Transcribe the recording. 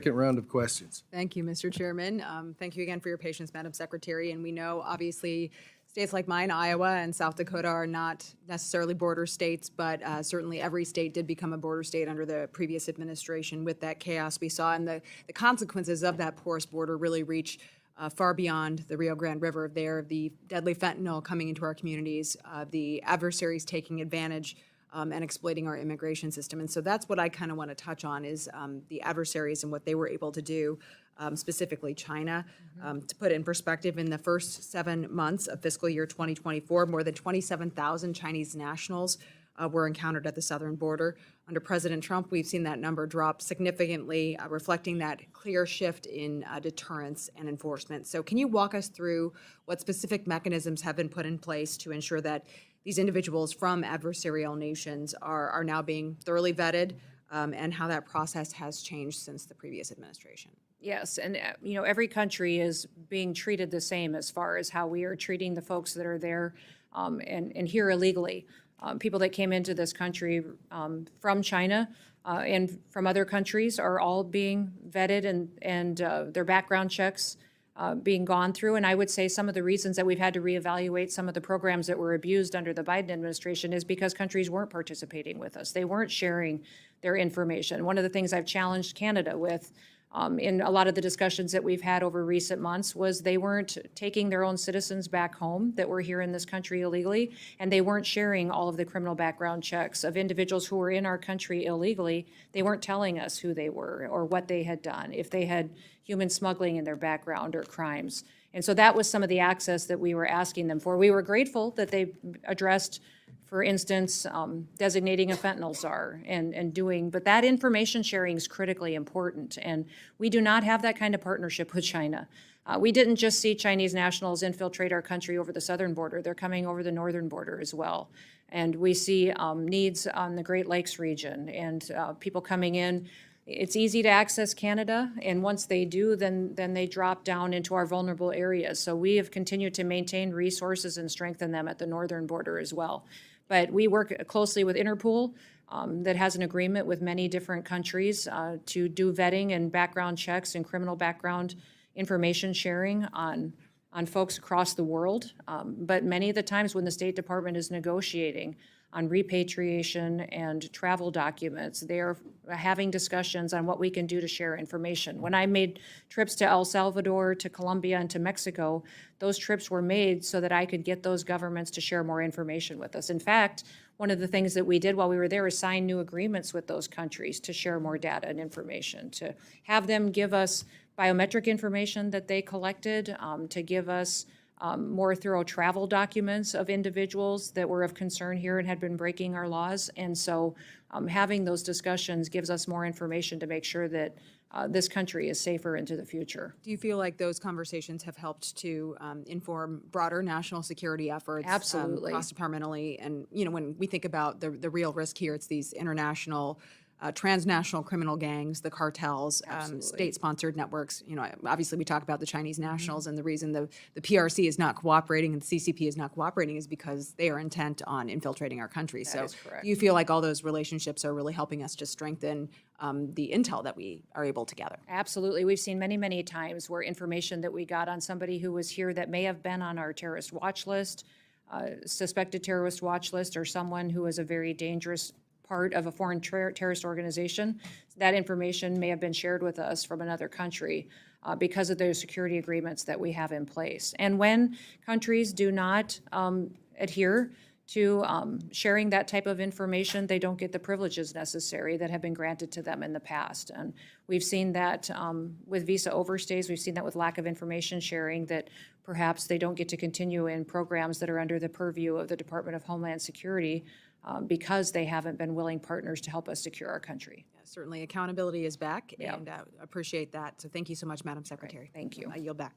Second round of questions. Thank you, Mr. Chairman. Thank you again for your patience, Madam Secretary. And we know, obviously, states like mine, Iowa and South Dakota, are not necessarily border states, but certainly every state did become a border state under the previous administration with that chaos we saw. And the consequences of that porous border really reach far beyond the Rio Grande River there, the deadly fentanyl coming into our communities, the adversaries taking advantage and exploiting our immigration system. And so that's what I kind of want to touch on is the adversaries and what they were able to do, specifically China. To put it in perspective, in the first 7 months of fiscal year 2024, more than 27,000 Chinese nationals were encountered at the southern border. Under President Trump, we've seen that number drop significantly, reflecting that clear shift in deterrence and enforcement. So can you walk us through what specific mechanisms have been put in place to ensure that these individuals from adversarial nations are now being thoroughly vetted, and how that process has changed since the previous administration? Yes, and every country is being treated the same as far as how we are treating the folks that are there and here illegally. People that came into this country from China and from other countries are all being vetted and their background checks being gone through. And I would say some of the reasons that we've had to reevaluate some of the programs that were abused under the Biden administration is because countries weren't participating with us. They weren't sharing their information. One of the things I've challenged Canada with in a lot of the discussions that we've had over recent months was they weren't taking their own citizens back home that were here in this country illegally, and they weren't sharing all of the criminal background checks of individuals who were in our country illegally. They weren't telling us who they were or what they had done, if they had human smuggling in their background or crimes. And so that was some of the access that we were asking them for. We were grateful that they addressed, for instance, designating a fentanyl czar and doing, but that information sharing is critically important. And we do not have that kind of partnership with China. We didn't just see Chinese nationals infiltrate our country over the southern border. They're coming over the northern border as well. And we see needs on the Great Lakes region and people coming in. It's easy to access Canada, and once they do, then they drop down into our vulnerable areas. So we have continued to maintain resources and strengthen them at the northern border as well. But we work closely with Interpol that has an agreement with many different countries to do vetting and background checks and criminal background information sharing on folks across the world. But many of the times when the State Department is negotiating on repatriation and travel documents, they are having discussions on what we can do to share information. When I made trips to El Salvador, to Colombia, and to Mexico, those trips were made so that I could get those governments to share more information with us. In fact, one of the things that we did while we were there is sign new agreements with those countries to share more data and information, to have them give us biometric information that they collected, to give us more thorough travel documents of individuals that were of concern here and had been breaking our laws. And so having those discussions gives us more information to make sure that this country is safer into the future. Do you feel like those conversations have helped to inform broader national security efforts? Absolutely. Cross-departmentally? And, when we think about the real risk here, it's these international transnational criminal gangs, the cartels, state-sponsored networks. Obviously we talk about the Chinese nationals, and the reason the PRC is not cooperating and the CCP is not cooperating is because they are intent on infiltrating our country. That so is correct. Do you feel like all those relationships are really helping us to strengthen the intel that we are able to gather? Absolutely. We've seen many, many times where information that we got on somebody who was here that may have been on our terrorist watch list, suspected terrorist watch list, or someone who is a very dangerous part of a foreign terrorist organization, that information may have been shared with us from another country because of those security agreements that we have in place. And when countries do not adhere to sharing that type of information, they don't get the privileges necessary that have been granted to them in the past. And we've seen that with visa overstays. We've seen that with lack of information sharing, that perhaps they don't get to continue in programs that are under the purview of the Department of Homeland Security because they haven't been willing partners to help us secure our country. Yeah, certainly accountability is back, Yep. and appreciate that. So thank you so much, Madam Secretary. Thank you. I yield back.